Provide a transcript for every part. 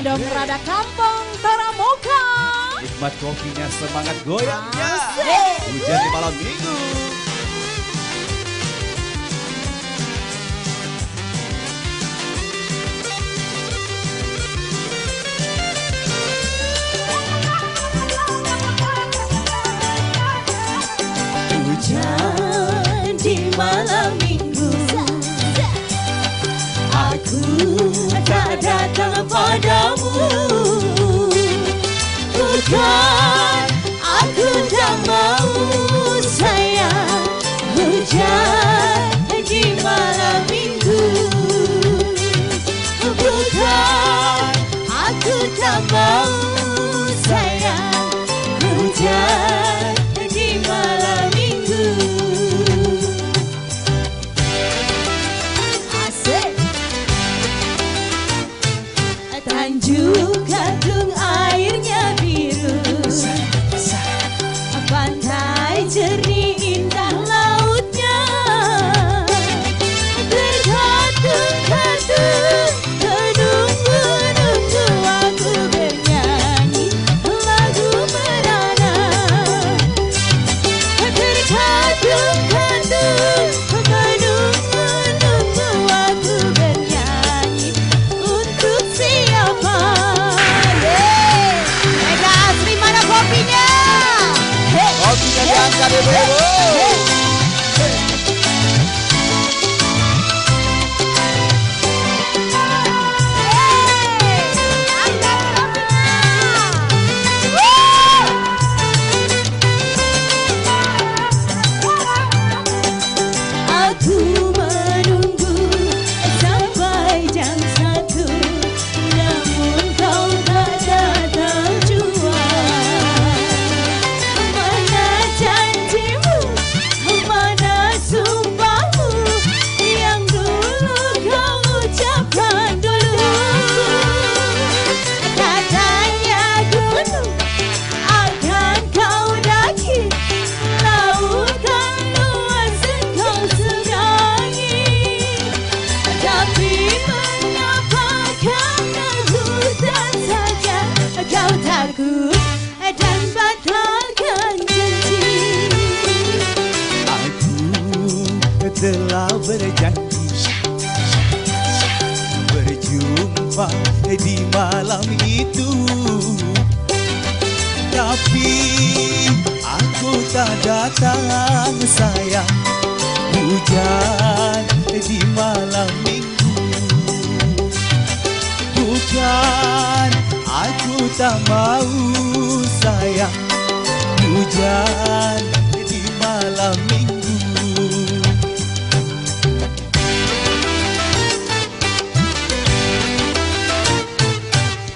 Dom Rada Kampung Toramoka. Nikmat kopinya, semangat goyangnya. Hujan di malam minggu. Hujan di malam minggu, aku tak datang padamu. Bukan aku tak mau sayang. Hujan di malam minggu, bukan aku tak mau sayang. Hujan di malam minggu. Asik. Tanjung Gadung airnya biru, pantai jernih indah lautnya. Tergantung-gantung menunggu aku bernyanyi lagu merana. Tergantung-gantung menunggu aku bernyanyi untuk siapa. Mega Asri, mana kopinya? Kopinya diangkat ibu-ibu. Aku menunggu sampai jam 1, namun kau tak datang jua. Mana janjimu, mana sumpahmu yang dulu kau ucapkan dulu. Katanya gunung akan kau daki, lautan luas kau seberangi. Tapi mengapa karena hutan saja kau takut dan batalkan janji. Aku telah berjanji berjumpa di malam itu, tapi aku tak datang sayang. Hujan di malam minggu, bukan aku tak mau sayang. Hujan di malam minggu.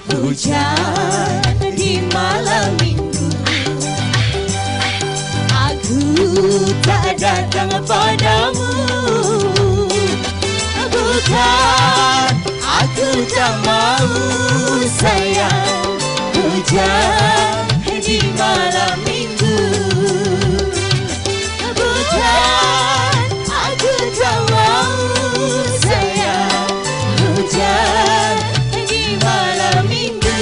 Hujan di malam minggu, aku tak datang padamu. Bukan aku tak mau sayang. Hujan di malam minggu, bukan aku tak mau sayang. Hujan di malam minggu.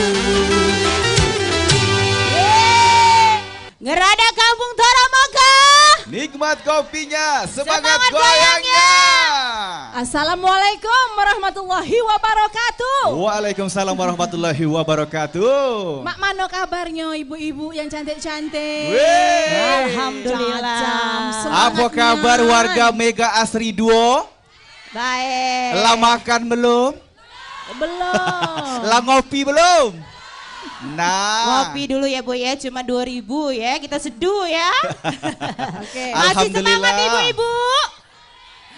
Ngerada Kampung Toramoka. Nikmat kopinya, semangat Semangat goyangnya. Assalamualaikum warahmatullahi wabarakatuh. Waalaikumsalam warahmatullahi wabarakatuh. Mak mano kabarnya ibu-ibu yang cantik-cantik? Wih. Alhamdulillah. Semangatnya. Apa kabar warga Mega Asri Duo? Baik. Lah makan belum? Belum. Lah ngopi belum? Nah, Ngopi dulu ya Bu ya, cuma 2.000 ya, kita seduh ya. Oke. Masih semangat Alhamdulillah. ibu-ibu?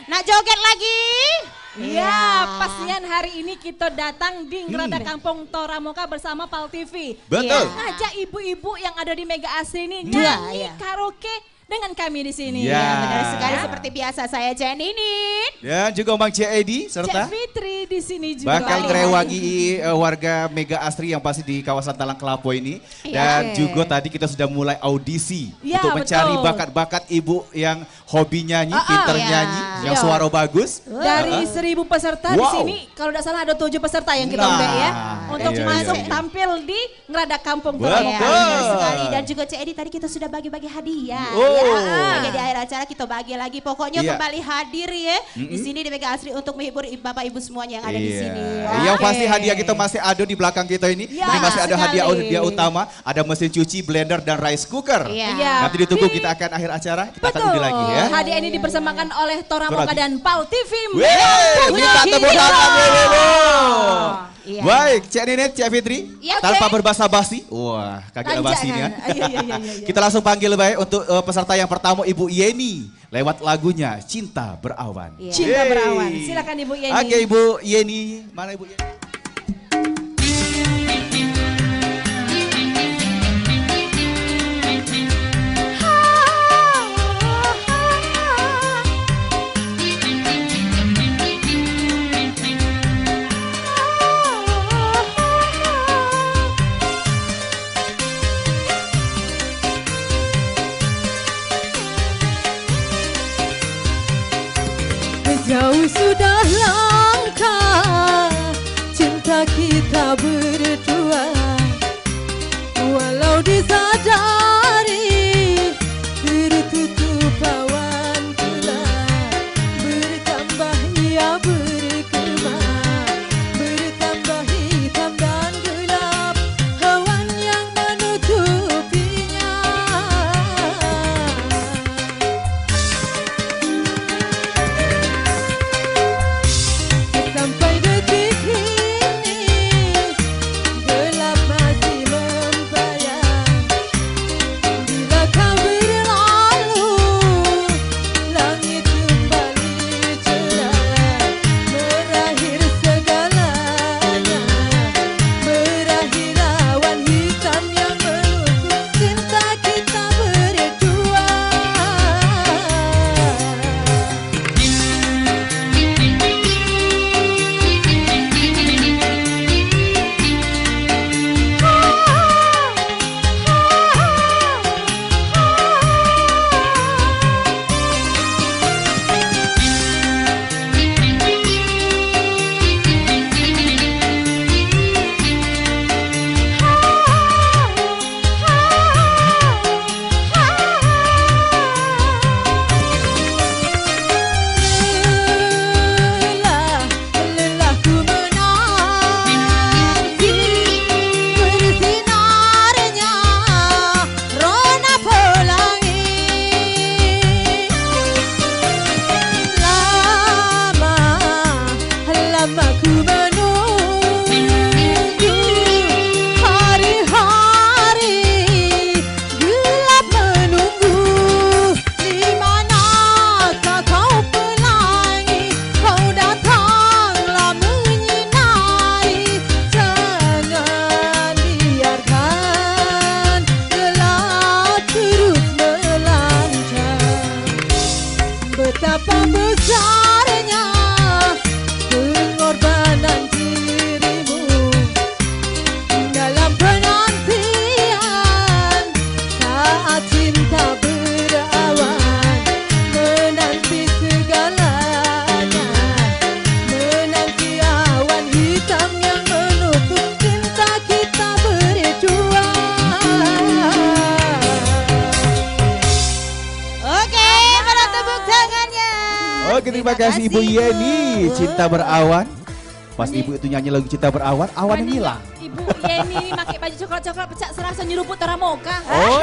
Nak joget lagi? Iya, pastian hari ini kita datang di Ngerada Kampung Toramoka bersama Pal TV. betul. Iya. Ngajak ibu-ibu yang ada di Mega Asri ini Iya, nyanyi iya. karaoke dengan kami di sini. Iya. Benar sekali seperti biasa saya Janinin. Dan juga Bang Cedi serta Cek Fitri di sini juga. bakal ngerewangi warga Mega Asri yang pasti di kawasan Talang Kelapo ini. Iya. Dan Oke. juga tadi kita sudah mulai audisi Iya, untuk mencari betul. bakat-bakat ibu yang hobi nyanyi, pinter iya. nyanyi, yang Iya. suara bagus. Dari 1.000 peserta di Wow. sini, kalau tidak salah ada 7 peserta yang kita Nah. undang ya. untuk Iya, masuk iya. tampil di Ngerada Kampung Betul. Toramoka. Benar sekali. Dan juga Cik Edi tadi kita sudah bagi-bagi hadiah. Oh. Ya. Di akhir acara kita bagi lagi. Pokoknya Iya. kembali hadir ya. Di sini di Mega Asri untuk menghibur Bapak Ibu semuanya yang ada di sini. Yang Oke. pasti hadiah kita masih ada di belakang kita ini. Ya, Ini masih ada hadiah sekali. hadiah utama. Ada mesin cuci, blender, dan rice cooker. Iya. Iya. Nanti ditunggu kita akan akhir acara. Kita akan undi lagi ya. Hadiah ini dipersembahkan oleh Toramoka Lagi. dan Pal TV. Wih, minta tepuk tangan dulu. Iya. Baik, Cik Nenek, Cik Fitri, Iya, tanpa oke. berbasa-basi. Wah, kaget basi ini ya. Iya. Kita langsung panggil baik untuk peserta yang pertama Ibu Yeni lewat lagunya Cinta Berawan. Iya. Cinta Yeay. Berawan. Silakan Ibu Yeni. Oke, Ibu Yeni. Mana Ibu Yeni? Jauh sudah langkah cinta kita berdua, walau disadari tertutup awan gelap, bertambah ia berkembang, bertambah hitam dan gelap awan yang menutupinya. Sampai detik ini gelap masih membayang. Bila kau berlalu, langit kembali cerah. Berakhir segalanya, berakhir awan hitam yang menutup cinta kita berdua. Lelah ku menanti bersinarnya rona pelangi. Lama ku menunggu hari-hari gelap menunggu. Di manakah kau pelangi? Kau datanglah menyinari. Jangan biarkan gelap terus melancar. Betapa besarnya pengorbanan dirimu dalam penantian saat cinta berawan, menanti segalanya, menanti awan hitam yang menutup cinta kita berdua. Oke, mana tepuk tangannya. Oke, terima kasih Ibu Yeni. Cinta Berawan. Pas Ibu itu nyanyi lagu Cinta Berawan, awannya ngilang. Ibu Yeni ini pakai baju coklat-coklat pecah serasa nyeruput Toramoka. Oh,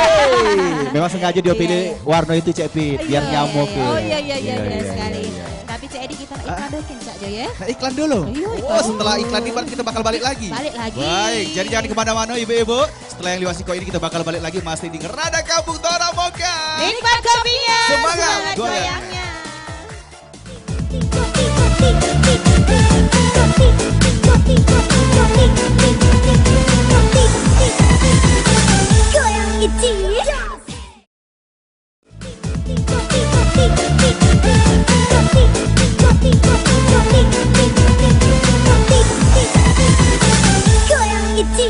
memang sengaja dia pilih warna itu Cek Fit, biar Iya. nyamuk. Oh, iya, Benar sekali. Tapi Cik Edi kita iklan dulu Cak Jo ya. Nah, iklan dulu. Iya, Oh, iklan. setelah iklan ini baru kita bakal balik lagi. Balik lagi. Baik, jadi jangan kemana-mana ibu-ibu. Setelah yang liwasiko ini kita bakal balik lagi masih di Ngerada Kampung Toramoka. Nikmat kopinya. Semangat goyang. goyangnya. Goyang itu. Goyang itu.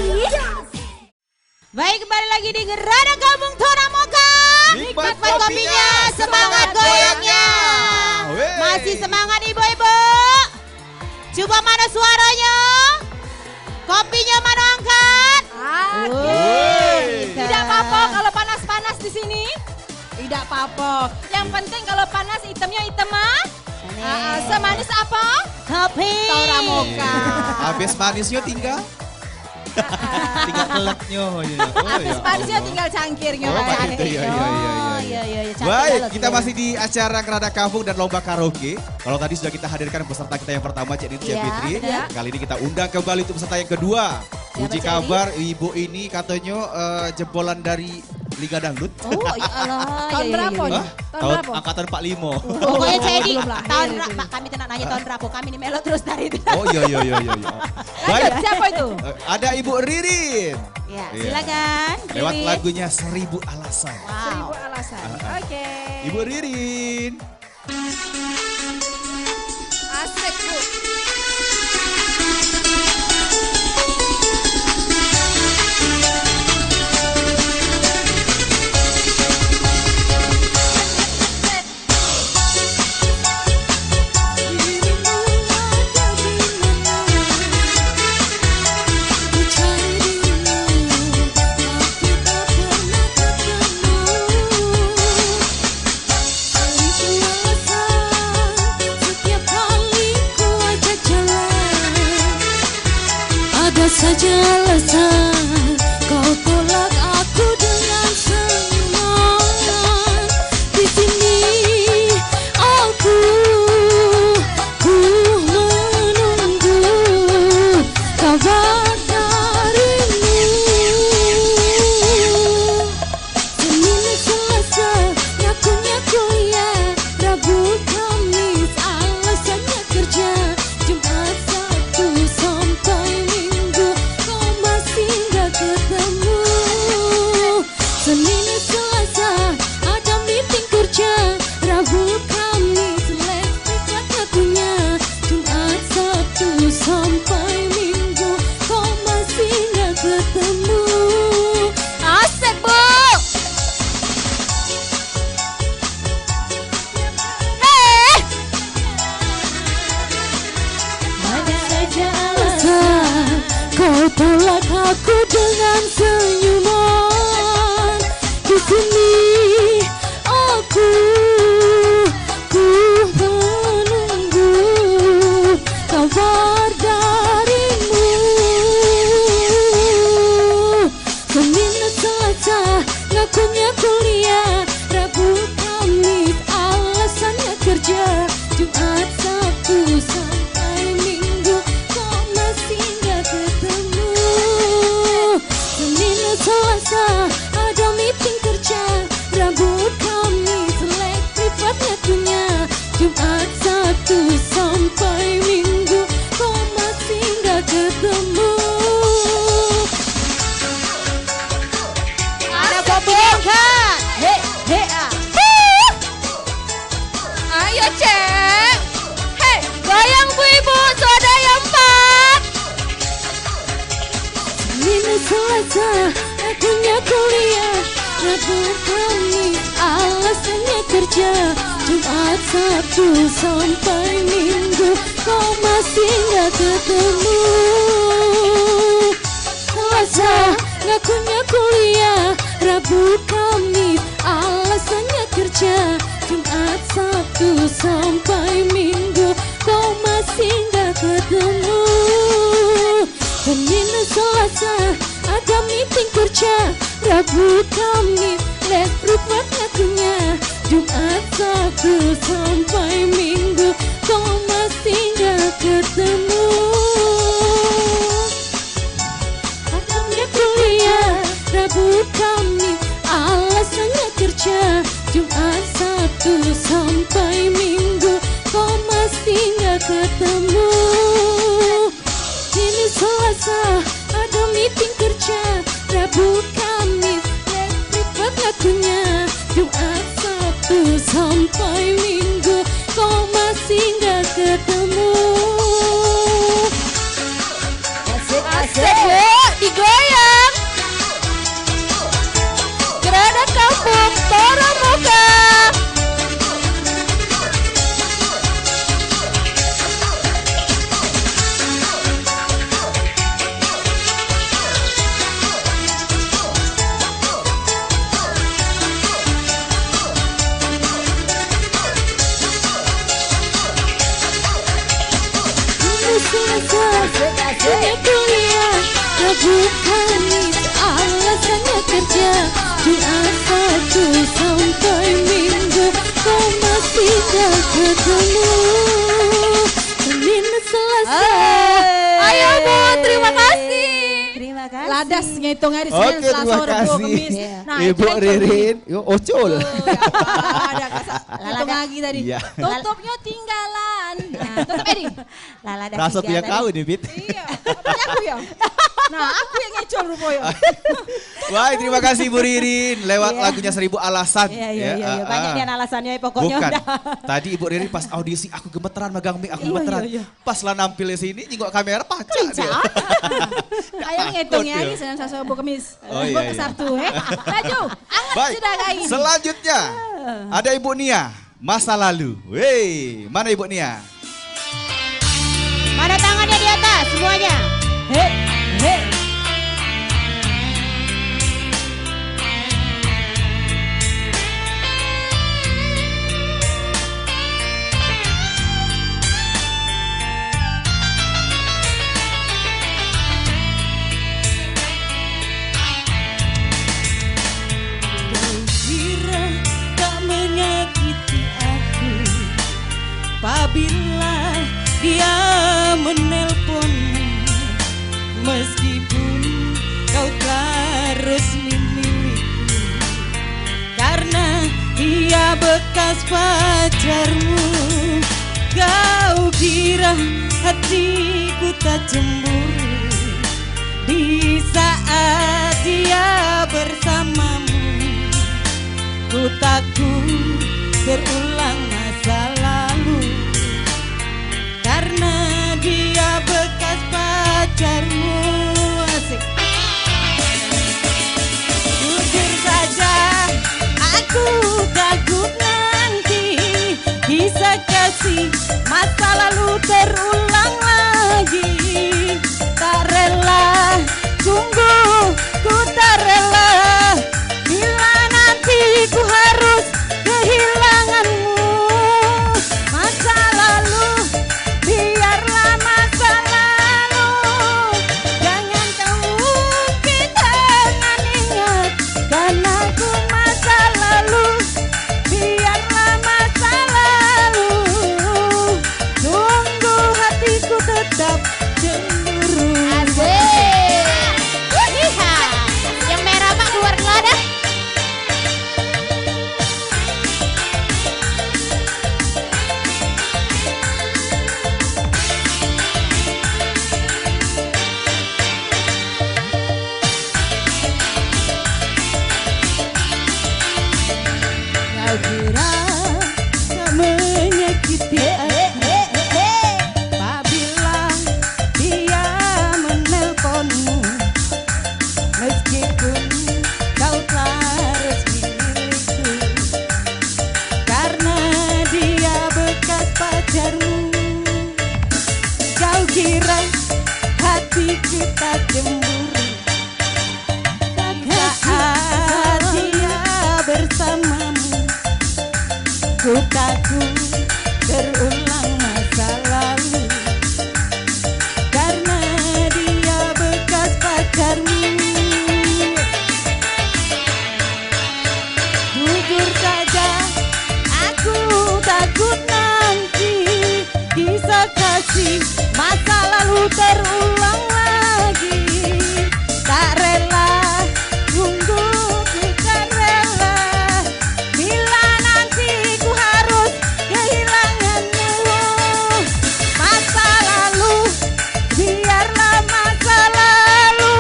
Baik, kembali lagi di Ngerada Kampung Toramoka. Nikmat Nikmat kopinya, semangat goyangnya. Wey. Masih semangat ibu-ibu. Coba mana suaranya? Kopinya tidak apa-apa. Yang penting kalau panas hitamnya hitam ah. Semanis apa? Kopi. Tora Mocha. Habis manisnya tinggal. Tinggal keletnya. Habis panisnya tinggal cangkirnya. Oh, Pak. gitu, iya. Cantik Baik, banget kita ya. masih di acara Kerada Kampung dan Lomba Karaoke. Kalau tadi sudah kita hadirkan peserta kita yang pertama, Cik Nini, Cik Iya, Fitri. benar. Kali ini kita undang kembali untuk peserta yang kedua. Siapa, Uji Cik kabar ibu ini katanya jebolan dari Liga Dangdut. Oh ya Allah. Tahun berapa? Hah? Tahun Tahun berapa? angkatan 45. Pokoknya saya di Belum lahir tahun itu. kami tidak nanya tahun berapa, kami ini melo terus dari itu. Oh iya. Lanjut, Baik, siapa itu? ada Ibu Ririn. Ya, Iya. silakan. Lewat Ririn. lagunya 1000 Alasan. Seribu Wow. alasan. Oke. Ibu Ririn. Asik Bu. Ada saja alasan kau tolak aku dengan senyuman. Di sini aku menunggu kabar darimu. Senin Selasa ngakunya kuliah, Rabu Kamis alasannya kerja, Jumat Sabtu sampai Minggu kau masih gak ketemu. Senin Selasa ada meeting kerja, Rabu Kamis les privat ngakunya, Jumat Sabtu sampai Minggu kau masih gak ketemu. Asik Bu. Ada saja alasan kau tolak aku dengan senyuman. Di sini aku menunggu kabar darimu. Senin Selasa ngakunya kuliah, Rabu Kamis alasannya kerja, Jumat Sabtu sampai Minggu kau masih gak ketemu. Senin Selasa ada meeting kerja, Rabu Kamis les privat ngakunya, Jumat Sabtu sampai Minggu kau masih gak ketemu. Ada kopi angkat. He, ah. Ayo cek. Hei, goyang Bu Ibu, soda yang empat. Senin Selasa akunya kuliah, Rabu Kamis alasannya kerja, Jumat Sabtu sampai Minggu kau masih gak ketemu. Selasa ngakunya kuliah, Rabu Kamis alasannya kerja, Jumat Sabtu sampai Minggu kau masih gak ketemu. Senin Selasa ada meeting kerja, Rabu Kamis les privat ngakunya, Jumat Sabtu sampai Minggu kau masih gak ketemu. Adamnya kuliah, Rabu Kamis alasannya kerja, Jumat Sabtu sampai Minggu kau masih gak ketemu. Ini Selasa ada meeting kerja, Rabu Kamis les privat ngakunya, Jumat Sabtu sampai Minggu selesai Dunia kuliah Rabu Kamis alasannya kerja Jumat Sabtu sampai Minggu kau masih gak ketemu Senin Selasa Ayo Bu, terima kasih. Terima kasih. Ladas ngitung hari Oke, Senin, Selasa, terima Rabu, kasih. Kamis. Nah, Ibu itu kan Ririn, yuk ocol. ada hitung lagi tadi. Iya. Tutupnya tinggalan. Nah, tutup Edi. Lala ada Rasa tiga punya tadi. kau nih, Bit. Iya, tapi aku ya. Nah, aku yang ngecol rupanya. Wah, terima kasih Bu Ririn lewat Iya. lagunya 1000 alasan. Iya. Banyak dia alasannya pokoknya Bukan. udah. Tadi Ibu Ririn pas audisi aku gemeteran megang mic, aku Iya, gemeteran. iya. Pas lah nampil di sini nyingok kamera pacak dia. Ayo ngitungnya Takut hari dia. Senin, Selasa, Rabu, Kamis. Oh, iya, Buat ke iya. Sabtu, Laju, anget Baik. sudah kain. Selanjutnya ada Ibu Nia, masa lalu. Wey, mana Ibu Nia? Mana tangannya di atas semuanya? He, he. Kira tak menyakiti aku apabila dia menelponmu meskipun kau telah resmi milikku karena dia bekas pacarmu. Kau kira hatiku tak cemburu di saat dia bersamamu. Ku takut terulang masa lalu karena dia bekas pacarmu. Asik. Jujur saja aku takut nanti kisah kasih masa lalu terulang lagi. Tak rela sungguh ku tak rela bila nanti ku harus kehilanganmu. Masa lalu biarlah masa lalu, jangan kau ungkit dengan ingat karena ku masa lalu. Biarlah masa lalu, sungguh hatiku tetap cemburu. Asik. Iha. Yang merah Pak keluar dulu ada. Kau kira tak menyakiti aku apabila dia menelponmu meskipun kau telah resmi milikku karena dia bekas pacarmu. Kau kira hati kita cemburu saat dia bersamamu. Ku takut terulang masa lalu karena dia bekas pacarmu. Jujur saja aku takut nanti kisah kasih masa lalu terulang lagi. Tak rela sungguh ku tak rela bila nanti ku harus kehilanganmu. Masa lalu biarlah masa lalu,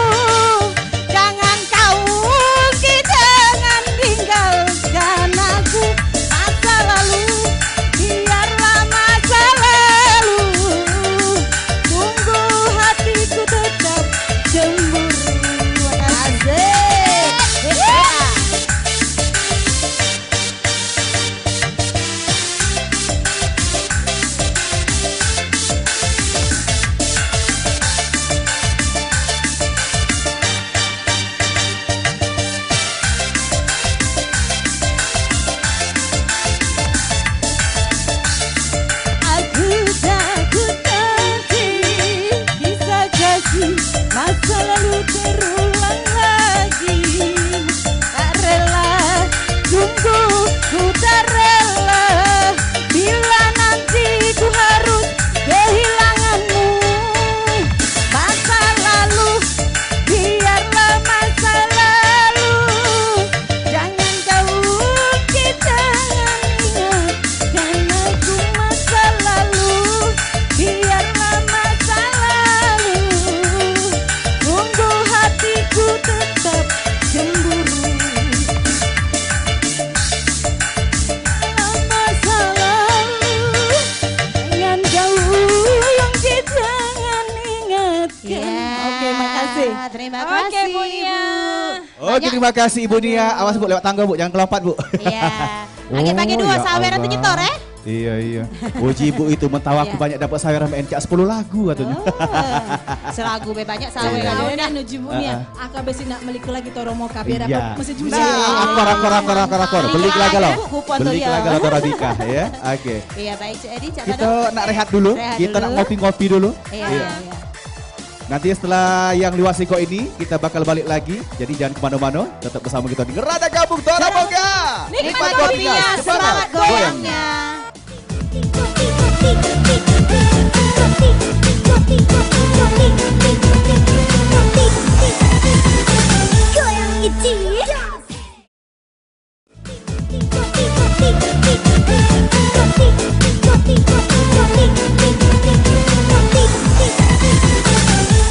jangan kau ungkit dengan tinggalkan aku. Masa lalu biarlah masa lalu, sungguh hati kasih. Terima Oke, kasih Bu Nia. Oke, terima kasih Ibu Nia. Awas Bu, lewat tangga Bu, jangan kelompat Bu. Iya. Oke, bagi dua ya sawer nanti Allah. nyetor ya. Iya. Uji Ibu itu mentawa aku Iya. banyak dapat saweran MNK 10 lagu katanya. Selagu be banyak sawer Iya. Tahu ada. dan nuju Bu Nia. Aku besi nak melik lagi toromoka biar Iya. dapat mesin cuci. Akor. Beli lagi loh. Kupon tuh Beli ya. lagi loh Torabika ya. Oke. Iya baik Cik Edi, Cak Kita Tado. nak rehat dulu. Rehat Kita nak dulu. ngopi-ngopi dulu. Iya. Nanti setelah yang luas Siko ini kita bakal balik lagi. Jadi jangan kemana-mana. Tetap bersama kita di Ngerada Kampung Toramoka. Nikmat kopinya, semangat goyangnya. Goyang iti.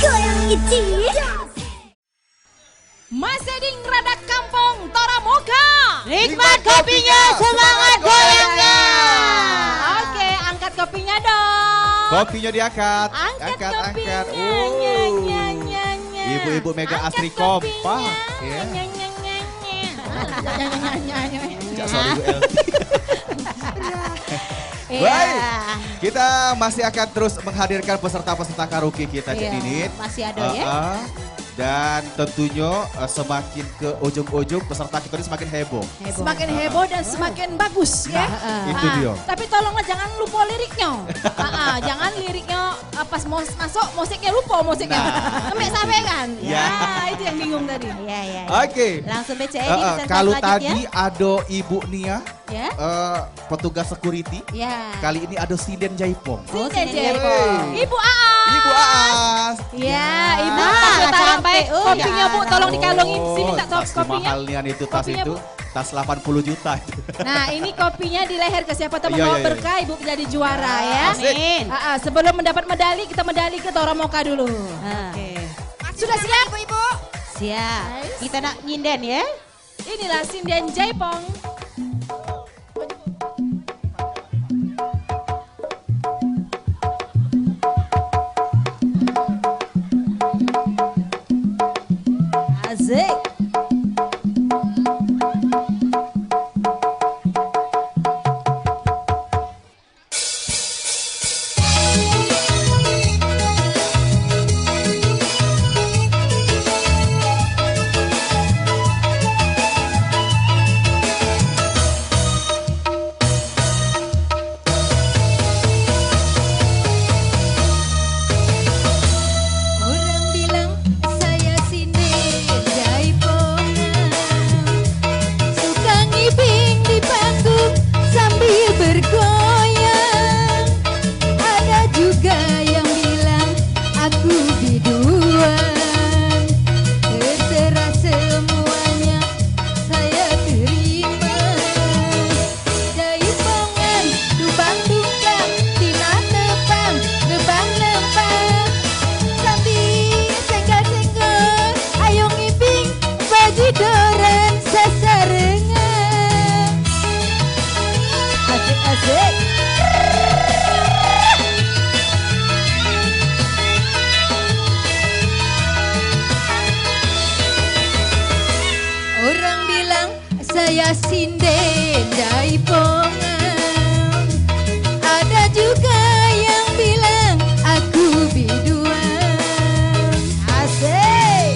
Goyang iti. Masih di Ngerada Kampung Toramoka. Nikmat kopinya, semangat goyangnya. Oke, angkat kopinya dong. Kopinya diangkat. Angkat kopinya. Angkat. Nya. Ibu-ibu Mega Angkat Asri kopinya. kompak. Ya. Nya. Sorry Bu El. Iya. Baik. Kita masih akan terus menghadirkan peserta-peserta karaoke kita Cik Iya, Didit. masih ada ya. Dan tentunya semakin ke ujung-ujung peserta kita ini semakin heboh. Semakin heboh dan semakin bagus ya. Itu dia. Tapi tolonglah jangan lupa liriknya. Jangan liriknya pas masuk musiknya lupa musiknya. Sampai sampai kan. Ya. Itu yang bingung tadi. Iya. Oke. Langsung BC Edi peserta Kalau selanjutnya. tadi ada Ibu Nia, Ya. petugas security. Ya. Kali ini ada Sinden Jaipong. Oh, Sinden Sinden Jaipong. Hey. Ibu Aas. Ibu Aas. Ya, Ibu Nah, tak taruh cantik. baik Oh, kopinya ya, Bu, tolong tahu. dikalungin sini tak tahu Tas kopinya. mahalnya itu tas Kopinya, itu. Bu. Tas 80 juta. Nah, ini kopinya di leher ke siapa tahu Iya, membawa iya, iya. berkah Ibu jadi juara ya. Asik. Amin. Sebelum mendapat medali, kita medali ke Toramoka dulu. Ah. Sudah siap Ibu? Siap. Kita nak nyinden ya. Inilah Sinden Jaipong. Asik. Orang bilang saya Sinden Jaipongan, suka ngibing di panggung sambil bergoyang. Ada juga yang bilang aku biduan. Terserah semuanya saya terima. Jaipongan, dubang dungkang, tina nepang, nebang nepang. Sambil senggol-senggol, ayo ngibing baju doren sasarengan. Asik-asik. Orang bilang saya Sinden Jaipongan. Ada juga yang bilang aku biduan. Asik.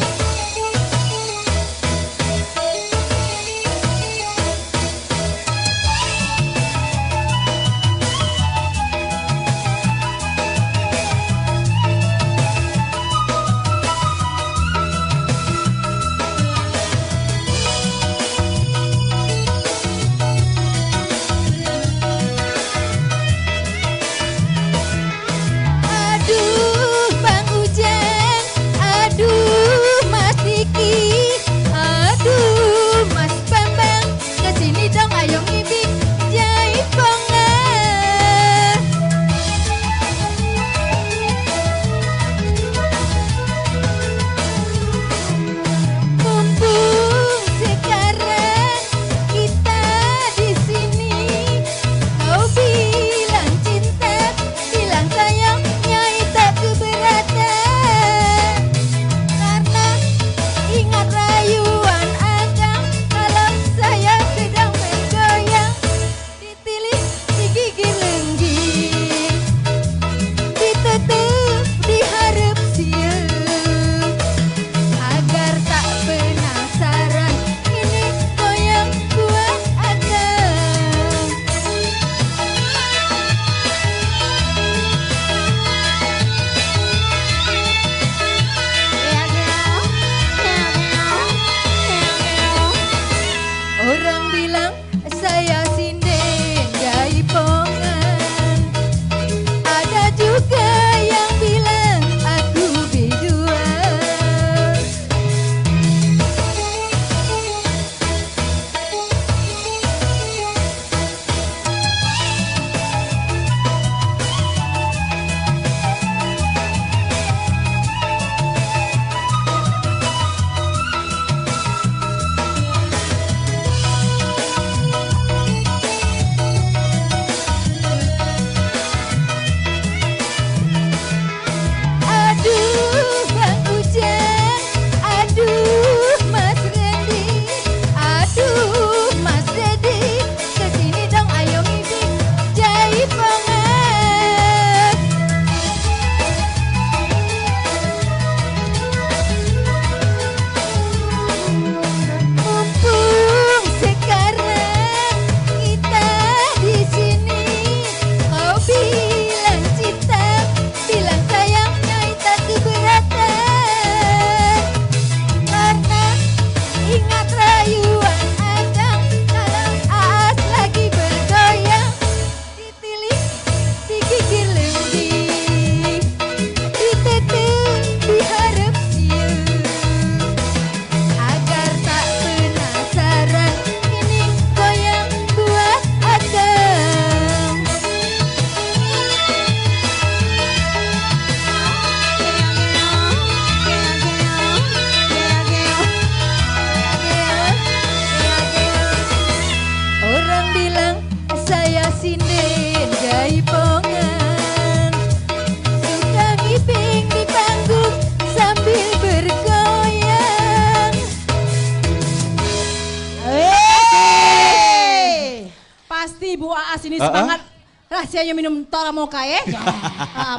ini semangat rahasianya minum Toramoka ya.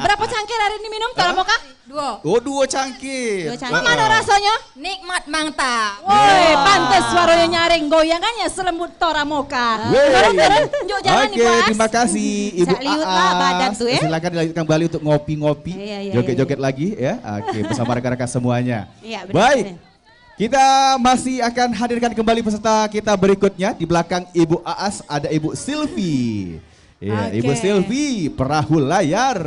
Berapa cangkir hari ini minum Toramoka? 2. Oh 2 cangkir. 2 cangkir. Mana rasanya? Nikmat mangta. Woi, pantes suaranya nyaring goyangannya selembut Toramoka. Tunjuk jalan nih, Oke, Bos. terima kasih Ibu Liut lah badan Aas. tuh ya. Silakan dilanjutkan kembali untuk ngopi-ngopi, Iya, joget-joget lagi ya. Oke, bersama rekan-rekan semuanya. Iya, benar, Baik. benar. Kita masih akan hadirkan kembali peserta kita berikutnya. Di belakang Ibu Aas ada Ibu Silvi. Ya, Oke. Ibu Silvi, perahu layar.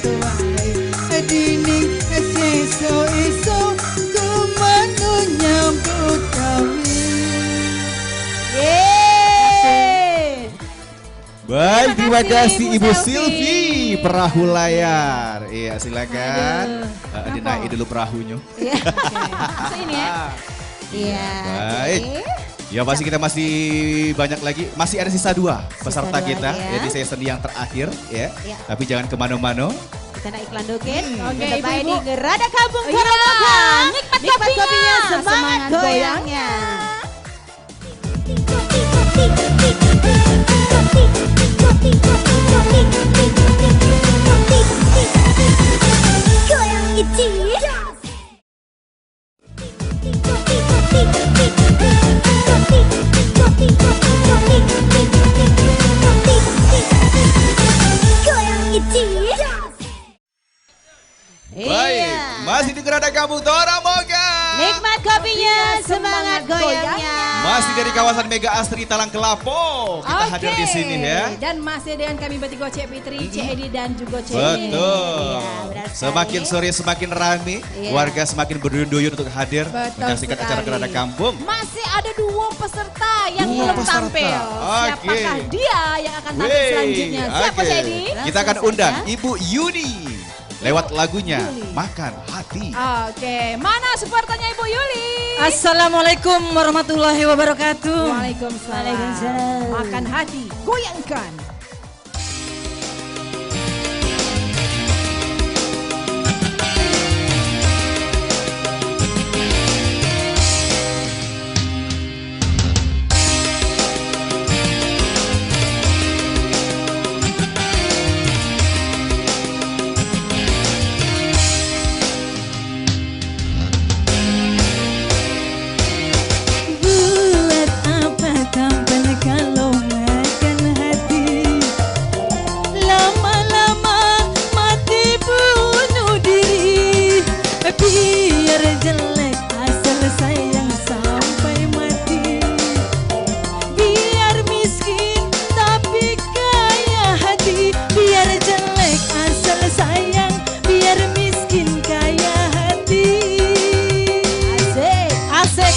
tuai dining seso-eso kumanu nyambut gawe. Baik, terima kasih Ibu Silvi, perahu layar. Iya, silakan. Dinaik dulu perahunya. Iya. Masuk ini ya. Iya. Baik. Ya pasti kita masih banyak lagi, masih ada sisa 2 peserta kita. Ya. Jadi saya sendiri yang terakhir ya. Ya. Tapi jangan kemana-mana. Kita nak iklan dikit. Oke, Kita baik ibu-ibu. di Gerada Kampung Iya. Taramogan. Nikmat kopinya, semangat goyangnya. Goyang iti. Goyang iti. Baik, masih di Gerada Kampung Taramogan. Nikmat kopinya, semangat goyangnya. Masih dari kawasan Mega Astri Talang Kelapo. Kita hadir di sini ya. Dan masih dengan kami bertiga Cek Fitri, Cek Edi dan juga Cek Betul. Iya, benar sekali. Semakin sore semakin rame, Iya. warga semakin berduyun-duyun untuk hadir Betul menyaksikan acara sekali. Gerada Kampung. Masih ada 2 peserta yang Dua belum peserta. tampil. Oke. Siapakah dia yang akan tampil Wey, selanjutnya? Siapa oke. Cek Edi? Kita akan Langsung undang saja. Ibu Yuni lewat lagunya Yuli. Makan Hati. Oke, mana supporternya Ibu Yuli? Assalamualaikum warahmatullahi wabarakatuh. Waalaikumsalam. Waalaikumsalam. Makan hati, goyangkan. Buat apa tampil kalau makan hati? Lama-lama mati bunuh diri. Biar jelek asal sayang sampai mati. Biar miskin tapi kaya hati. Biar jelek asal sayang, biar miskin kaya hati. Asik. Asik.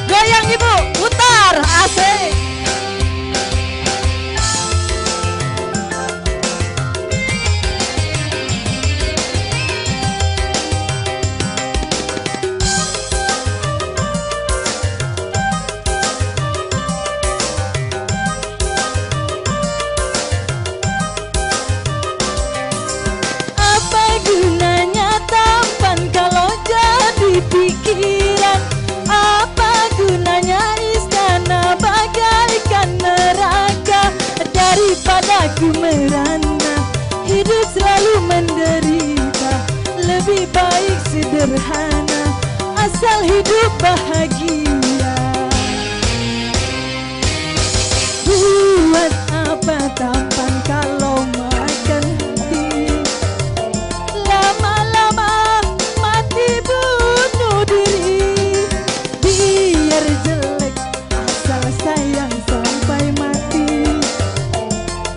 Goyang ibu, putar, asik. Apa gunanya tampan kalau jadi pikiran? Apa gunanya istana bagaikan neraka? Daripada ku merana, hidup selalu menderita. Lebih baik sederhana, asal hidup bahagia. Buat apa tampan kalau makan hati? Lama-lama mati bunuh diri. Biar jelek asal sayang sampai mati.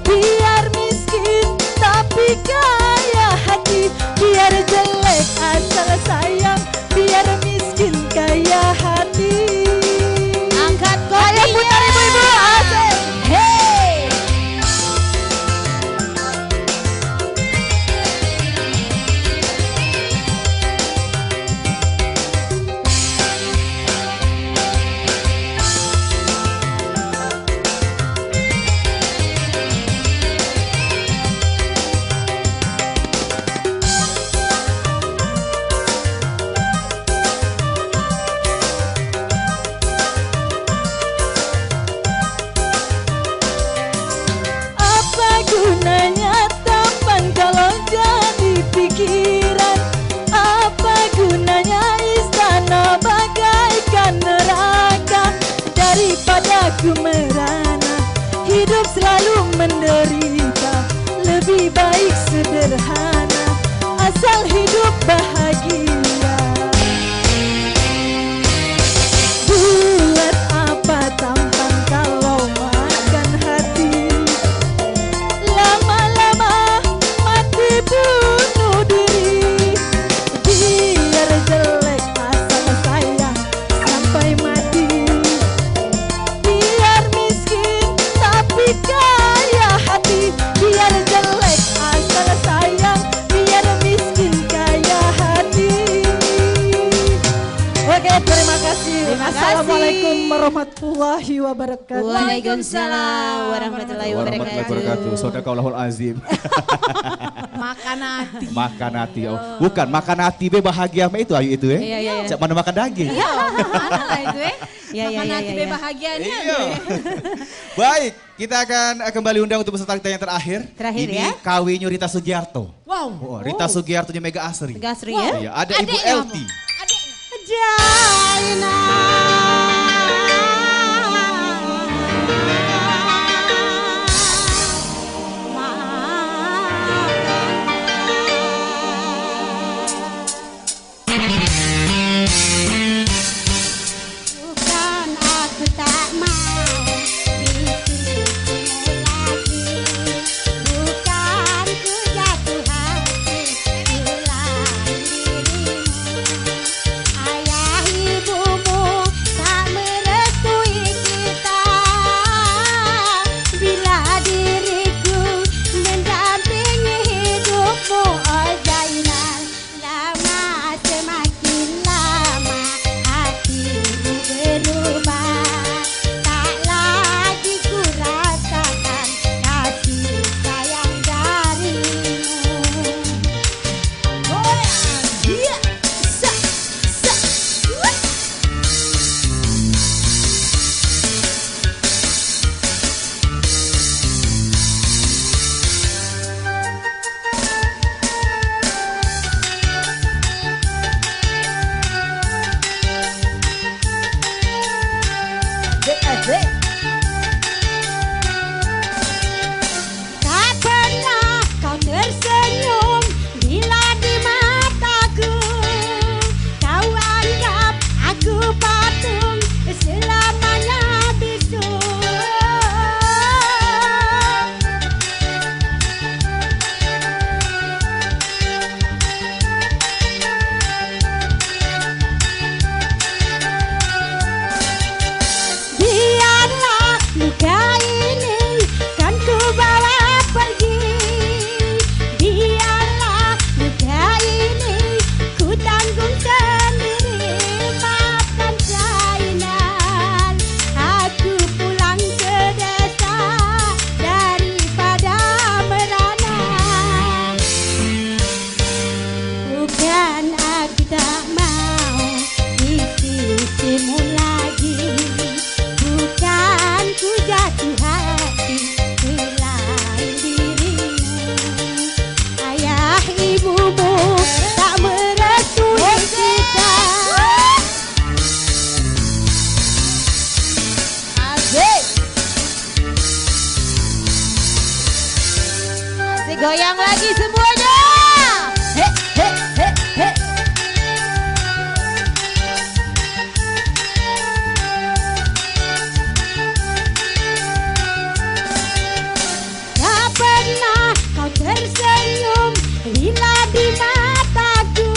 Biar miskin tapi kaya hati. Biar jelek asal sayang, biar miskin kaya hati. kasih. Assalamualaikum warahmatullahi wabarakatuh. Waalaikumsalam warahmatullahi wabarakatuh. Sadaqallahul azim. Makan hati. Makan hati. Oh, bukan makan hati be bahagia mah itu ayu itu ya. Iya. Cak mana makan daging. Iya, mana lah itu Iya. Makan hati be bahagianya. Iya. Baik, kita akan kembali undang untuk peserta kita yang terakhir. Terakhir ini ya. kawinnya Rita Sugiarto. Wow. Oh, Rita Sugiartonya Mega Asri. Gasri ya. Iya, ada Ibu Adeknya Elti. Bukan aku tak mau disisimu lagi, bukan ku jatuh hati selain dirimu. Ayah ibumu tak merestui kita, bila diriku mendampingi hidupmu, oh Zainal. Lama semakin lama hatimu berubah, tak lagi ku rasakan kasih sayang darimu. Tak pernah kau tersenyum bila di mataku, kau anggap aku patung selamanya bisu. Biarlah luka ini kan ku bawa pergi, biarlah luka ini ku tanggung sendiri. Maafkan Zainal, aku pulang ke desa daripada merana. Bukan aku tak mau di sisimu lagi, bukan ku jatuh hati selain dirimu. Ayah ibumu tak merestui kita. Asik goyang lagi semuanya. Tak pernah kau tersenyum bila di mataku,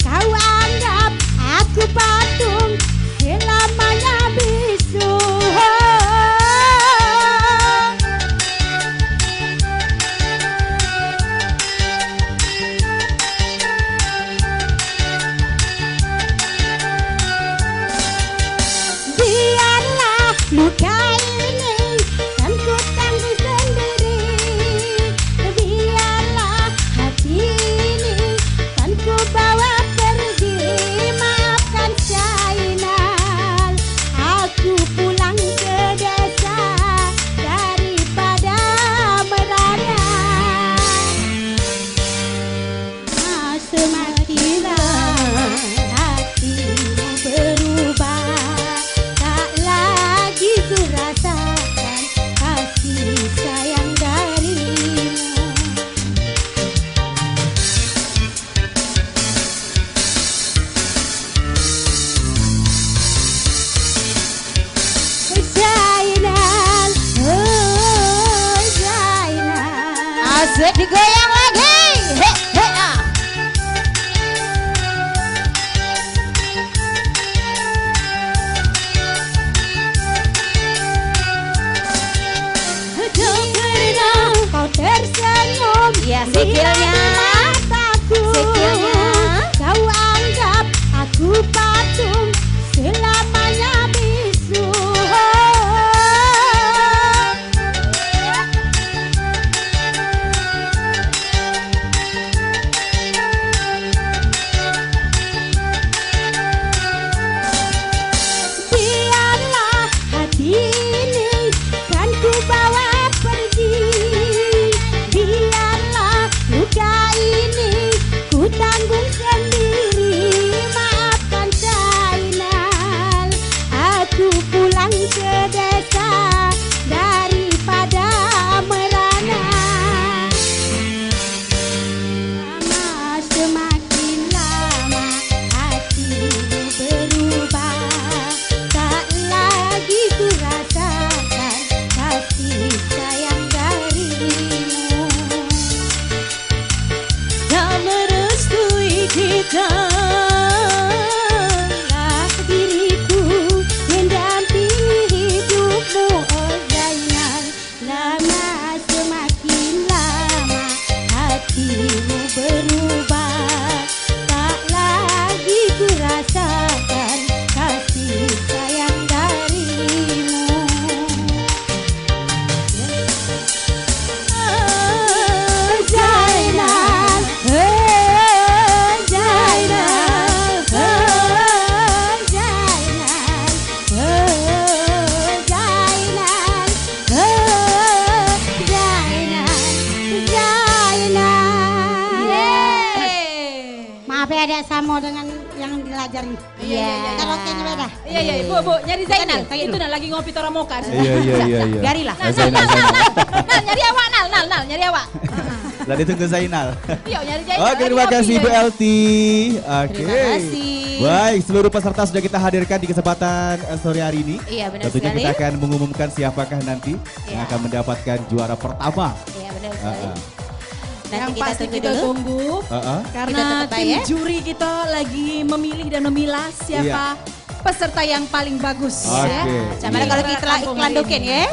kau anggap aku patung selamanya bisu. Biarlah luka ini kan ku tanggung sendiri, biarlah hati ini kan ku bawa pergi. Maafkan Zainal, aku pulang ke desa daripada merana. Semakin lama hatimu berubah, tak lagi ku rasakan kasih sayang darimu. Zainal, oh Zainal. Asik digoyang lagi. Tak pernah kau tersenyum Ya, bila sikilnya. di mataku, Sikilnya. kau anggap aku patung pelajari. Iya. Karaoke-nya beda. Iya, Bu, nyari Zainal. Kayak Itu nah lagi ngopi Tora Moka. Iya. Biarilah. Zainal. Nal, nyari awak, Nal, nyari awak. Lah ditunggu Zainal. Iya, nyari Zainal. Oke, terima kasih Bu Elti. Oke. Terima kasih. Baik, seluruh peserta sudah kita hadirkan di kesempatan sore hari ini. Iya, benar Tentunya sekali. kita akan mengumumkan siapakah nanti yang Iya. akan mendapatkan juara pertama. Iya, benar sekali. Yang Nanti kita pasti tunggu kita dulu. tunggu. Karena Kita tetap tim ya. juri kita lagi memilih dan memilah siapa peserta yang paling bagus. Oke. Ya. Sama kalau kita iklan doken ya.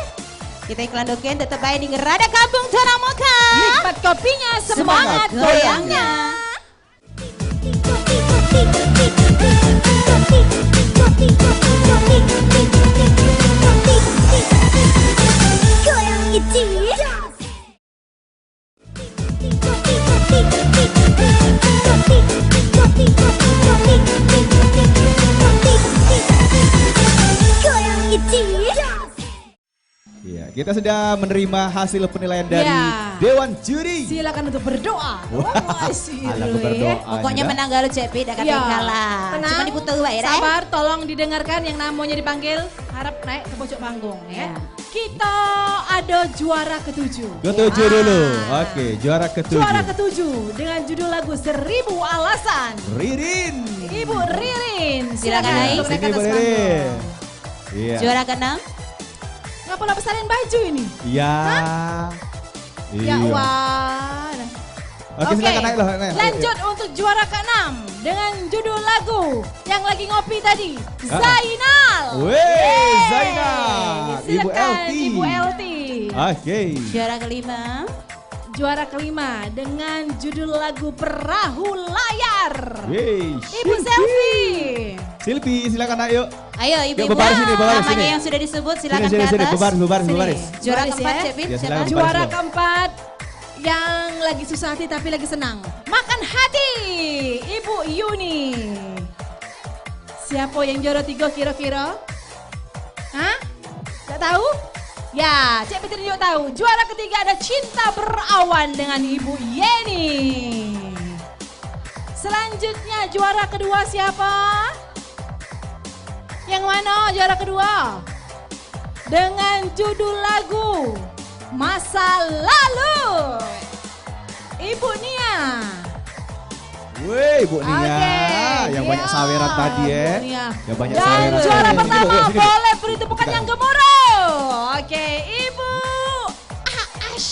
Kita iklan doken tetap baik di Ngerada Kampung Tora Moka. Nikmat kopinya, semangat goyangnya. Iya, kita sudah menerima hasil penilaian dari Ya. Dewan Juri. Silakan untuk berdoa. Wah, alah, berdoa. Pokoknya Anda. menang galau CP, dah kata kalah. Tenang. Cuma diputar wae dah. Sabar, tolong didengarkan yang namanya dipanggil. Harap naik ke pojok panggung ya. Ya. Kita ada juara ketujuh. Ketujuh dulu. Oke, juara ketujuh. Juara ketujuh dengan judul lagu 1000 Alasan. Ririn. Ibu Ririn. Silakan naik. untuk naik Sini ke atas Bu panggung. Ririn. Iya. Juara ke-6. Ngapa lo pesanin baju ini? Iya. Ya wah. Oke, silakan naik loh. Naik. Lanjut untuk juara ke-6 dengan judul lagu yang lagi ngopi tadi, Zainal. Wey, Zainal. Ibu Silakan, Elti. Ibu Elti. Oke. Juara ke-5. Juara kelima dengan judul lagu Perahu Layar. Wey. Ibu Selfie. Silpi, silakan naik yuk. Ayo Yuk, ibu-ibu, berbaris sini, berbaris namanya sini. yang sudah disebut silakan Sini, ke atas. berbaris. Juara Baris keempat ya. Cepin, Ya, siapa? silakan. Juara Baris, Bang. keempat yang lagi susah hati tapi lagi senang. Makan hati, Ibu Yuni. Siapa yang juara 3 kira-kira? Hah? Gak tahu? Ya, Cek Fitri juga tahu. Juara ketiga ada Cinta Berawan dengan Ibu Yeni. Selanjutnya juara kedua siapa? Yang mana juara kedua? Dengan judul lagu Masa Lalu. Ibu Nia. Wey, Bu Nia. Oke, Yang banyak ya, saweran tadi ya. Bu Nia. Yang banyak Dan saweran. juara Sini, pertama Bu, sini, Bu. boleh beri tepukan yang gemuruh. Oke, Ibu Aash.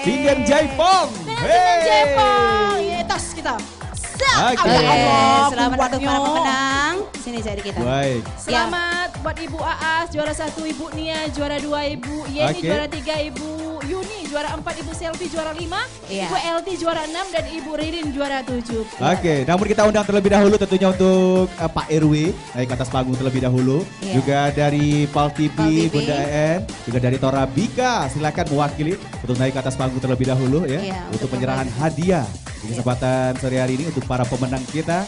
Sinden Jaipong. Dengan Sinden Jaipong. Ya, tos kita. Oke. Oke, Allah, selamat untuk kuatnya. para pemenang. Sini saya di kita. Baik. Selamat buat Ibu Aas, juara 1 Ibu Nia, juara 2 Ibu Yeni, Oke. juara 3 Ibu Yuni, juara 4 Ibu Selvi, juara 5 Iya. Ibu Elti, juara 6 dan Ibu Ririn, juara 7. Oke, namun kita undang terlebih dahulu tentunya untuk Pak RW naik ke atas panggung terlebih dahulu. Iya. Juga dari Pal TV, Pal TV. Bunda En, juga dari Torabika. Silakan mewakili untuk naik ke atas panggung terlebih dahulu ya. Iya, untuk untuk penyerahan berbagi. hadiah di kesempatan sore hari ini untuk para pemenang kita.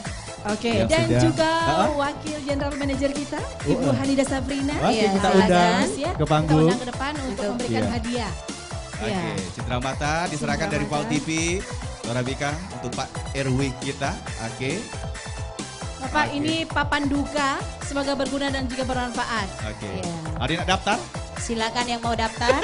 Oke, Yang dan sudah- juga Ah. wakil general manager kita, Ibu Hanida Sabrina. Oke, Iya, kita silakan. undang Ya, ke kita panggung. undang ke depan untuk memberikan Iya. hadiah. Oke, Iya. Citra Mata diserahkan dari Pal Cindramata. TV, Torabika untuk Pak RW kita. Oke. Bapak, Oke. ini papan duka, semoga berguna dan juga bermanfaat. Oke. Iya. Ada yang nak daftar? Silakan yang mau daftar.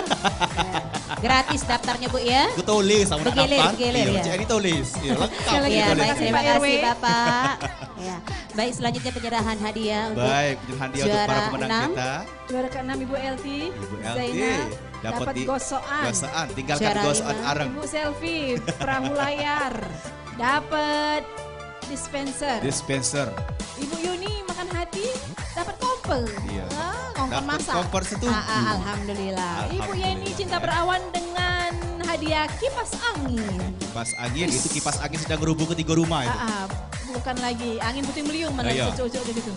Ya. Gratis daftarnya Bu ya. Aku tulis sama nak Bergilir, daftar. bergilir, Iya, ya. Cik ini tulis. Iya, lengkap. Sekali lagi, Ya, tulis. baik, terima Pak RW. kasih Bapak. Ya. Baik, selanjutnya penyerahan hadiah untuk Baik, penyerahan hadiah untuk para juara pemenang 6. kita. Juara ke-6 Ibu Elti, Ibu LT Zainal, dapat di gosoan. gosoan. Tinggalkan Juara gosoan 5. areng. Ibu Selfie, perahu layar, dapat dispenser. Dispenser. Ibu Yuni makan hati, dapat kompor. Iya. Kompor Dapat masak. kompor setuju. Alhamdulillah. Ibu Yeni Alhamdulillah. Cinta Berawan dengan hadiah kipas angin. Kipas angin, itu kipas angin sedang ngerubung ke 3 rumah itu. Bukan lagi angin puting beliung mana Iya. cucuk-cucuk gitu.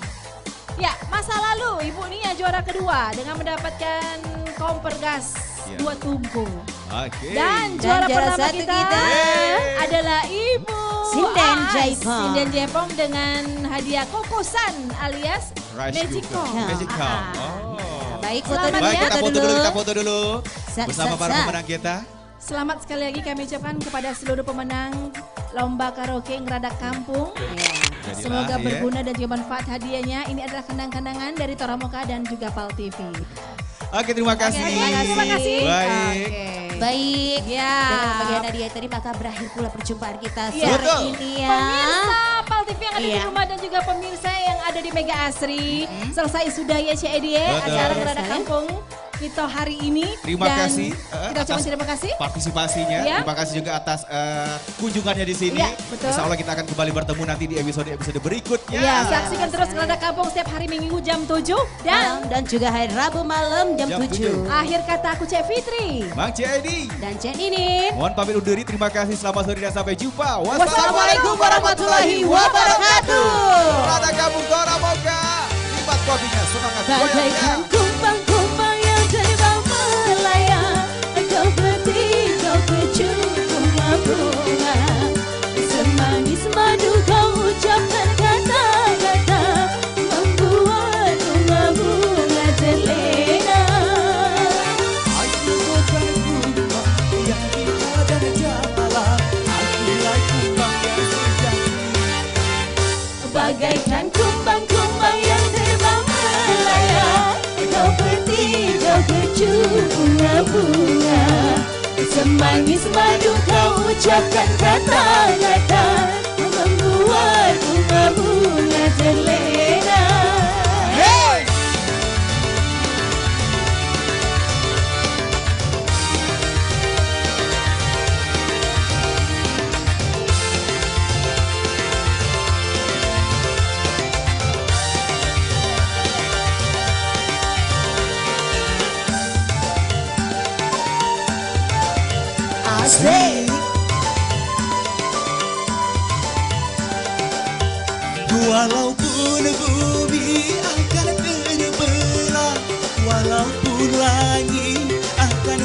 Ya, masa lalu Ibu Nia juara kedua dengan mendapatkan kompor gas Iya. 2 tungku. Oke. Dan Dan juara juara pertama satu kita, kita adalah Ibu Sinden Aas. Jaipong. Sinden Jaipong dengan hadiah kokosan alias Rice Magical. cooker. Magical. Ah. Oh. Baik, foto Selamat dulu, Baik, kita foto dulu, kita foto dulu. Sa- Bersama sa- para sa. pemenang kita. Selamat sekali lagi kami ucapkan kepada seluruh pemenang lomba karaoke Ngeradak Kampung. Semoga berguna dan juga manfaat hadiahnya. Ini adalah kenang-kenangan dari Toramoka dan juga Pal TV. Oke, terima kasih. Terima kasih. Baik. Baik, Ya. dengan bagian hadiah tadi maka berakhir pula perjumpaan kita Iya. sore Betul. ini ya. Pemirsa Pal TV yang ada di Iya. rumah dan juga pemirsa yang ada di Mega Asri. Selesai sudah ya Cik Edi ya, Betul. acara Ngeradak Kampung kita hari ini. Terima Dan kasih kita ucapkan atas terima kasih. partisipasinya. Ya. Terima kasih juga atas kunjungannya di sini. Ya, betul. Insya Allah kita akan kembali bertemu nanti di episode berikutnya. Ya, saksikan terus Ngeradak Kampung setiap hari Minggu jam 7 Dan juga hari Rabu malam jam Jam 7. akhir kata aku Cik Fitri. Bang Cedi. Dan Cen ini. Mohon pamit undur diri. Terima kasih. Selamat sore dan sampai jumpa. Wassalamualaikum warahmatullahi wabarakatuh. Ngeradak Kampung Toramoka. Lipat kopinya, semangat Bagaikan goyangnya. kumbang-kumbang yang terbang melayang, kau bertiga kecup bunga-bunga, semanis madu kau ucapkan kata-kata, membuat bunga-bunga terlena. Aku bukan kumbang yang indah dan jalan, aku like kumbang yang sejati. Bagaikan kumbang-kumbang yang terbang melayang, kau bertiga kecup bunga-bunga, semanis madu kau ucapkan kata-kata, membuat bunga-bunga terlena. Asik. Walaupun bumi akan terbelah, walaupun langit akan